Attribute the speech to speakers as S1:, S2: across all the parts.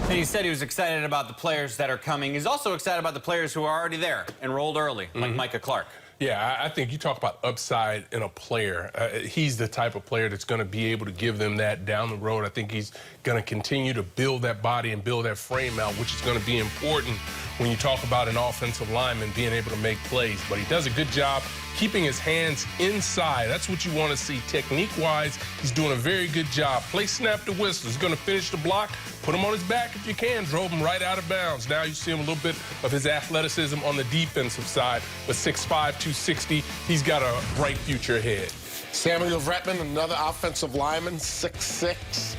S1: And he said he was excited about the players that are coming. He's also excited about the players who are already there, enrolled early, like Micah Clark.
S2: Yeah, I think you talk about upside in a player. He's the type of player that's going to be able to give them that down the road. I think he's going to continue to build that body and build that frame out, which is going to be important when you talk about an offensive lineman being able to make plays. But he does a good job keeping his hands inside. That's what you want to see. Technique-wise, he's doing a very good job. Play snap the whistle. He's going to finish the block. Put him on his back if you can. Drove him right out of bounds. Now you see him a little bit of his athleticism on the defensive side. But 6'5", 260, he's got a bright future ahead.
S3: Samuel Vretman, another offensive lineman, 6'6",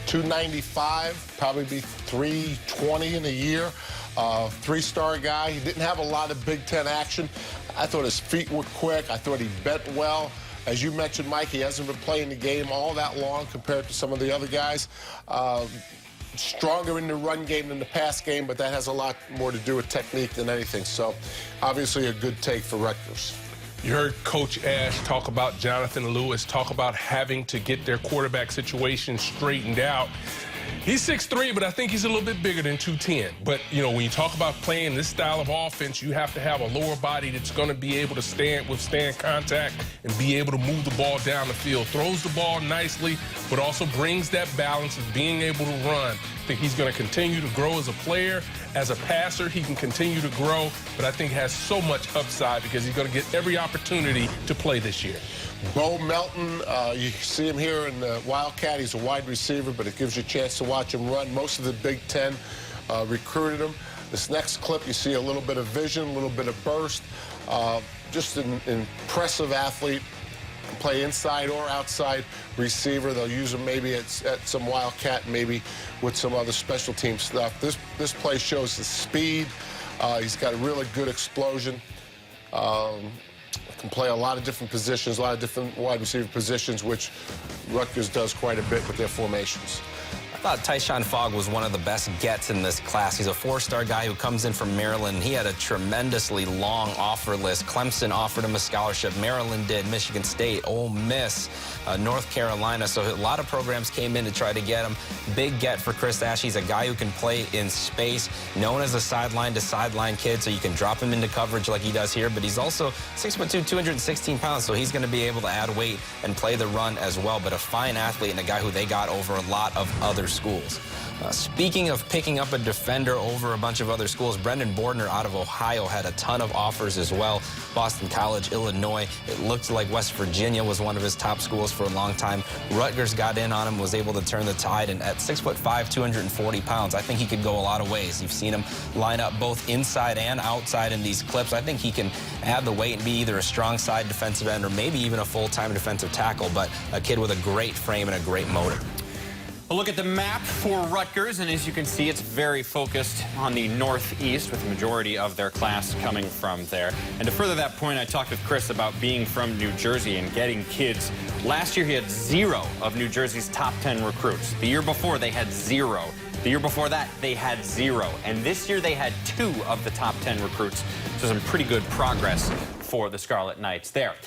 S3: 295, probably be 320 in a year. Three-star guy. He didn't have a lot of Big Ten action. I thought his feet were quick. I thought he bent well. As you mentioned, Mike, he hasn't been playing the game all that long compared to some of the other guys. Stronger in the run game than the pass game, but that has a lot more to do with technique than anything. So, obviously, a good take for Rutgers.
S2: You heard Coach Ash talk about Jonathan Lewis, talk about having to get their quarterback situation straightened out. He's 6'3", but I think he's a little bit bigger than 210. But, you know, when you talk about playing this style of offense, you have to have a lower body that's going to be able to withstand contact and be able to move the ball down the field. Throws the ball nicely, but also brings that balance of being able to run. I think he's going to continue to grow as a player. As a passer, he can continue to grow, but I think has so much upside because he's going to get every opportunity to play this year.
S3: Bo Melton, you see him here in the Wildcat. He's a wide receiver, but it gives you a chance to watch him run. Most of the Big Ten recruited him. This next clip, you see a little bit of vision, a little bit of burst. Just an impressive athlete. Can play inside or outside receiver. They'll use him maybe at some Wildcat, maybe with some other special team stuff. This play shows his speed. He's got a really good explosion. Can play a lot of different positions, a lot of different wide receiver positions, which Rutgers does quite a bit with their formations.
S4: I thought Tyshawn Fogle was one of the best gets in this class. He's a four-star guy who comes in from Maryland. He had a tremendously long offer list. Clemson offered him a scholarship. Maryland did. Michigan State, Ole Miss, North Carolina. So a lot of programs came in to try to get him. Big get for Chris Ash. He's a guy who can play in space, known as a sideline-to-sideline kid, so you can drop him into coverage like he does here. But he's also 6'2", 216 pounds, so he's going to be able to add weight and play the run as well. But a fine athlete and a guy who they got over a lot of other schools. Speaking of picking up a defender over a bunch of other schools, Brendan Bortner out of Ohio had a ton of offers as well. Boston College, Illinois. It looked like West Virginia was one of his top schools for a long time. Rutgers got in on him, was able to turn the tide, and at 6'5", 240 pounds, I think he could go a lot of ways. You've seen him line up both inside and outside in these clips. I think he can add the weight and be either a strong side defensive end or maybe even a full-time defensive tackle, but a kid with a great frame and a great motor.
S1: A look at the map for Rutgers, and as you can see, it's very focused on the northeast, with the majority of their class coming from there. And to further that point, I talked with Chris about being from New Jersey and getting kids. Last year, he had 0 of New Jersey's top 10 recruits. The year before, they had 0. The year before that, they had 0. And this year, they had 2 of the top 10 recruits. So some pretty good progress for the Scarlet Knights there.